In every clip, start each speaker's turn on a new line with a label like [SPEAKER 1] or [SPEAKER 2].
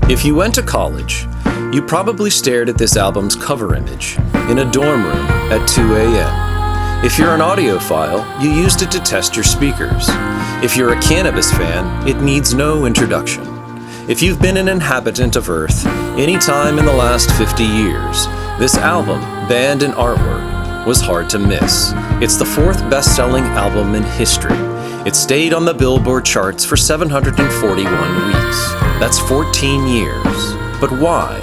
[SPEAKER 1] If you went to college, you probably stared at this album's cover image in a dorm room at 2 a.m. If you're an audiophile, you used it to test your speakers. If you're a cannabis fan, it needs no introduction. If you've been an inhabitant of Earth any time in the last 50 years, this album, band and artwork, was hard to miss. It's the fourth best-selling album in history. It stayed on the Billboard charts for 741 weeks. That's 14 years. But why?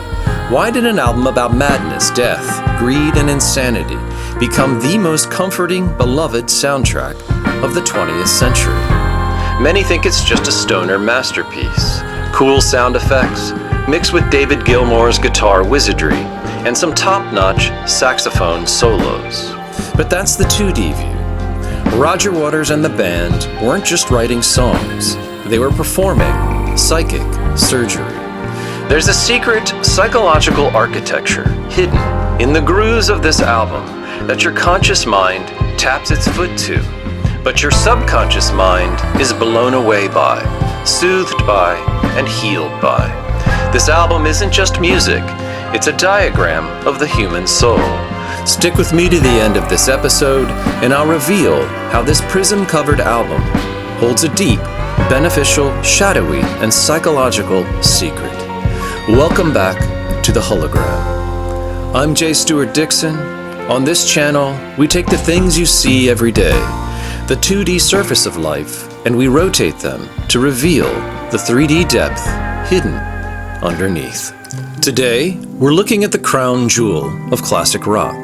[SPEAKER 1] Why did an album about madness, death, greed, and insanity become the most comforting, beloved soundtrack of the 20th century? Many think it's just a stoner masterpiece. Cool sound effects, mixed with David Gilmour's guitar wizardry, and some top-notch saxophone solos. But that's the 2D view. Roger Waters and the band weren't just writing songs, they were performing psychic surgery. There's a secret psychological architecture hidden in the grooves of this album that your conscious mind taps its foot to, but your subconscious mind is blown away by, soothed by, and healed by. This album isn't just music, it's a diagram of the human soul. Stick with me to the end of this episode, and I'll reveal how this prism-covered album holds a deep, beneficial, shadowy, and psychological secret. Welcome back to the Hologram. I'm Stewart Dixon. On this channel, we take the things you see every day, the 2D surface of life, and we rotate them to reveal the 3D depth hidden underneath. Today, we're looking at the crown jewel of classic rock.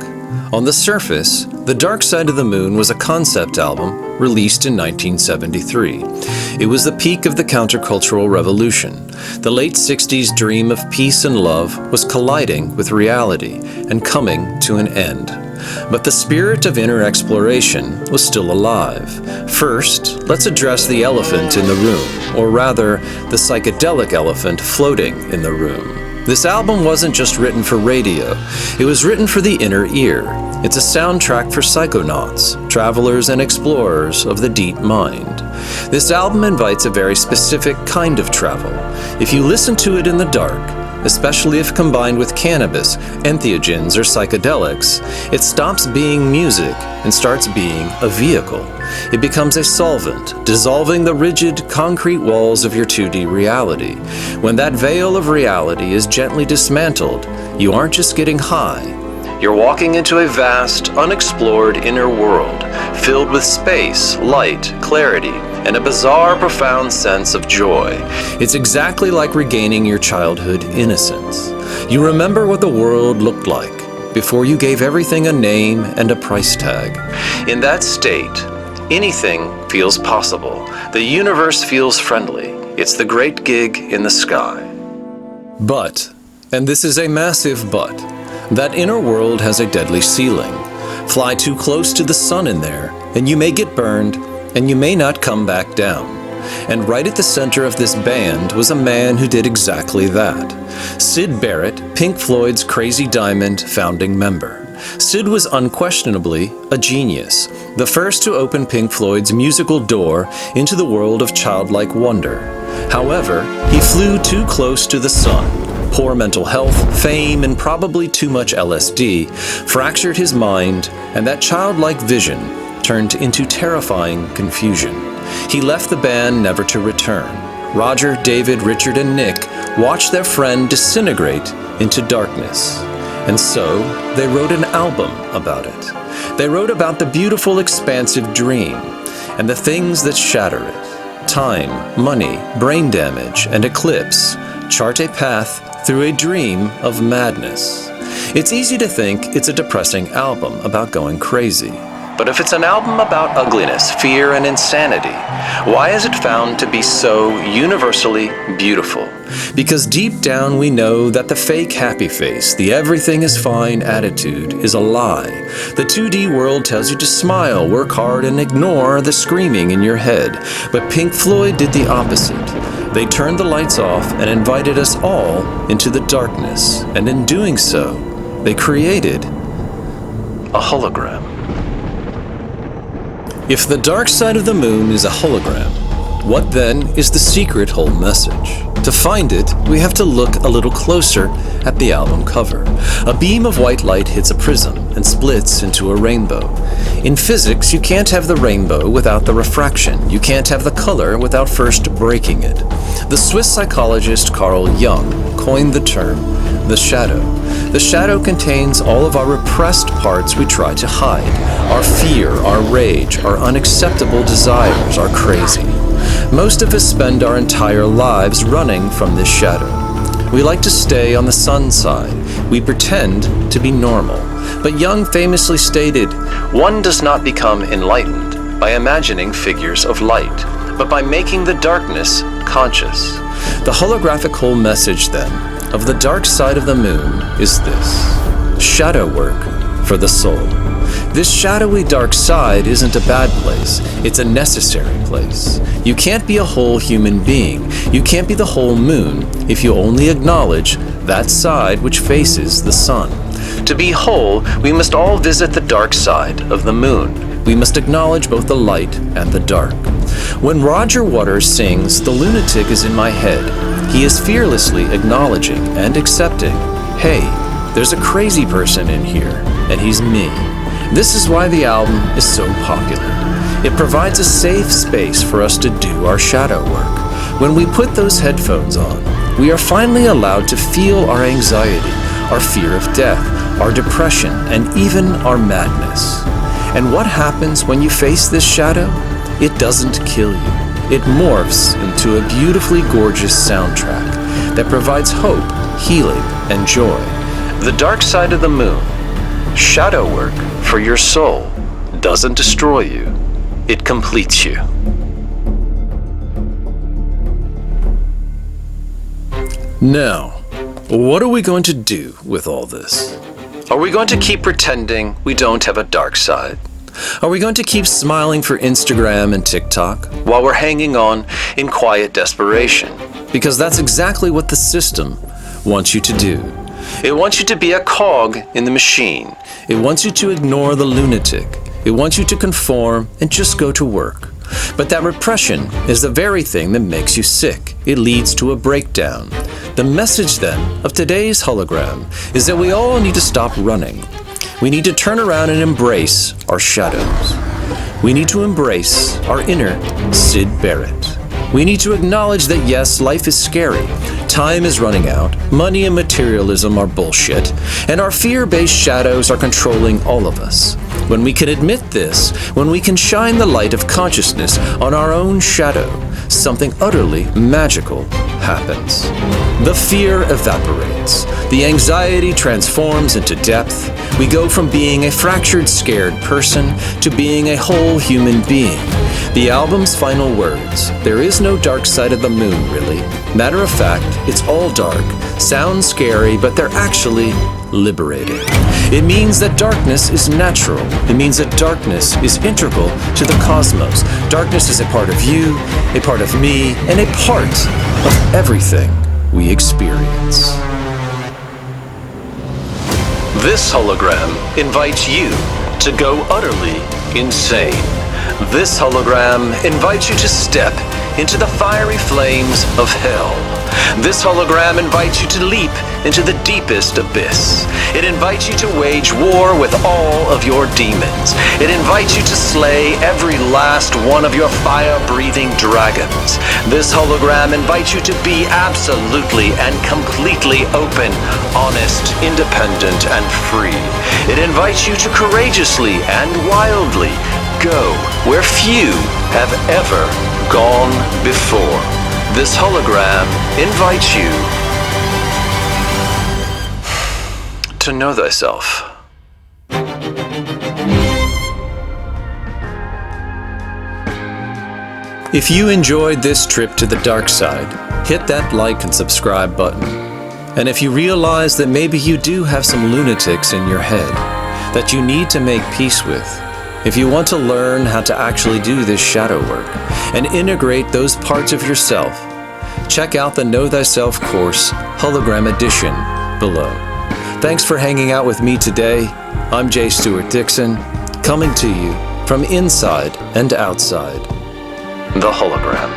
[SPEAKER 1] On the surface, The Dark Side of the Moon was a concept album released in 1973. It was the peak of the countercultural revolution. The late 60s dream of peace and love was colliding with reality and coming to an end. But the spirit of inner exploration was still alive. First, let's address the elephant in the room, or rather, the psychedelic elephant floating in the room. This album wasn't just written for radio, it was written for the inner ear. It's a soundtrack for psychonauts, travelers and explorers of the deep mind. This album invites a very specific kind of travel. If you listen to it in the dark, especially if combined with cannabis, entheogens, or psychedelics, it stops being music and starts being a vehicle. It becomes a solvent, dissolving the rigid, concrete walls of your 2D reality. When that veil of reality is gently dismantled, you aren't just getting high. You're walking into a vast, unexplored inner world, filled with space, light, clarity, and a bizarre, profound sense of joy. It's exactly like regaining your childhood innocence. You remember what the world looked like before you gave everything a name and a price tag. In that state, anything feels possible. The universe feels friendly. It's the great gig in the sky. But, and this is a massive but, that inner world has a deadly ceiling. Fly too close to the sun in there, and you may get burned, and you may not come back down. And right at the center of this band was a man who did exactly that. Syd Barrett, Pink Floyd's Crazy Diamond founding member. Syd was unquestionably a genius, the first to open Pink Floyd's musical door into the world of childlike wonder. However, he flew too close to the sun. Poor mental health, fame, and probably too much LSD fractured his mind, and that childlike vision turned into terrifying confusion. He left the band never to return. Roger, David, Richard, and Nick watched their friend disintegrate into darkness. And so, they wrote an album about it. They wrote about the beautiful, expansive dream, and the things that shatter it. Time, money, brain damage, and eclipse chart a path through a dream of madness. It's easy to think it's a depressing album about going crazy. But if it's an album about ugliness, fear, and insanity, why is it found to be so universally beautiful? Because deep down we know that the fake happy face, the everything is fine attitude is a lie. The 2D world tells you to smile, work hard, and ignore the screaming in your head. But Pink Floyd did the opposite. They turned the lights off and invited us all into the darkness. And in doing so, they created a hologram. If the dark side of the moon is a hologram, what then is the secret whole message? To find it, we have to look a little closer at the album cover. A beam of white light hits a prism and splits into a rainbow. In physics, you can't have the rainbow without the refraction. You can't have the color without first breaking it. The Swiss psychologist Carl Jung coined the term the shadow. The shadow contains all of our repressed parts we try to hide. Our fear, our rage, our unacceptable desires, our crazy. Most of us spend our entire lives running from this shadow. We like to stay on the sun side. We pretend to be normal. But Jung famously stated, "One does not become enlightened by imagining figures of light, but by making the darkness conscious." The holographic whole message, then, of the dark side of the moon is this: shadow work for the soul. This shadowy dark side isn't a bad place, it's a necessary place. You can't be a whole human being, you can't be the whole moon if you only acknowledge that side which faces the sun. To be whole, we must all visit the dark side of the moon. We must acknowledge both the light and the dark. When Roger Waters sings "The Lunatic is in my head," he is fearlessly acknowledging and accepting, hey, there's a crazy person in here, and he's me. This is why the album is so popular. It provides a safe space for us to do our shadow work. When we put those headphones on, we are finally allowed to feel our anxiety, our fear of death, our depression, and even our madness. And what happens when you face this shadow? It doesn't kill you. It morphs into a beautifully gorgeous soundtrack that provides hope, healing, and joy. The dark side of the moon, shadow work for your soul, doesn't destroy you, it completes you. Now, what are we going to do with all this? Are we going to keep pretending we don't have a dark side? Are we going to keep smiling for Instagram and TikTok while we're hanging on in quiet desperation? Because that's exactly what the system wants you to do. It wants you to be a cog in the machine. It wants you to ignore the lunatic. It wants you to conform and just go to work. But that repression is the very thing that makes you sick. It leads to a breakdown. The message then of today's hologram is that we all need to stop running. We need to turn around and embrace our shadows. We need to embrace our inner Syd Barrett. We need to acknowledge that yes, life is scary. Time is running out, money and materialism are bullshit, and our fear-based shadows are controlling all of us. When we can admit this, when we can shine the light of consciousness on our own shadow, something utterly magical happens. The fear evaporates. The anxiety transforms into depth. We go from being a fractured, scared person to being a whole human being. The album's final words, "There is no dark side of the moon, really. Matter of fact, it's all dark. Sounds scary, but they're actually liberating." It means that darkness is natural. It means that darkness is integral to the cosmos. Darkness is a part of you, a part of me, and a part of everything we experience. This hologram invites you to go utterly insane. This hologram invites you to step into the fiery flames of hell. This hologram invites you to leap into the deepest abyss. It invites you to wage war with all of your demons. It invites you to slay every last one of your fire-breathing dragons. This hologram invites you to be absolutely and completely open, honest, independent, and free. It invites you to courageously and wildly go where few have ever gone before. This hologram invites you to know thyself. If you enjoyed this trip to the dark side, hit that like and subscribe button. And if you realize that maybe you do have some lunatics in your head that you need to make peace with, if you want to learn how to actually do this shadow work and integrate those parts of yourself, check out the Know Thyself course, Hologram Edition, below. Thanks for hanging out with me today. I'm Stewart Dixon, coming to you from inside and outside the hologram.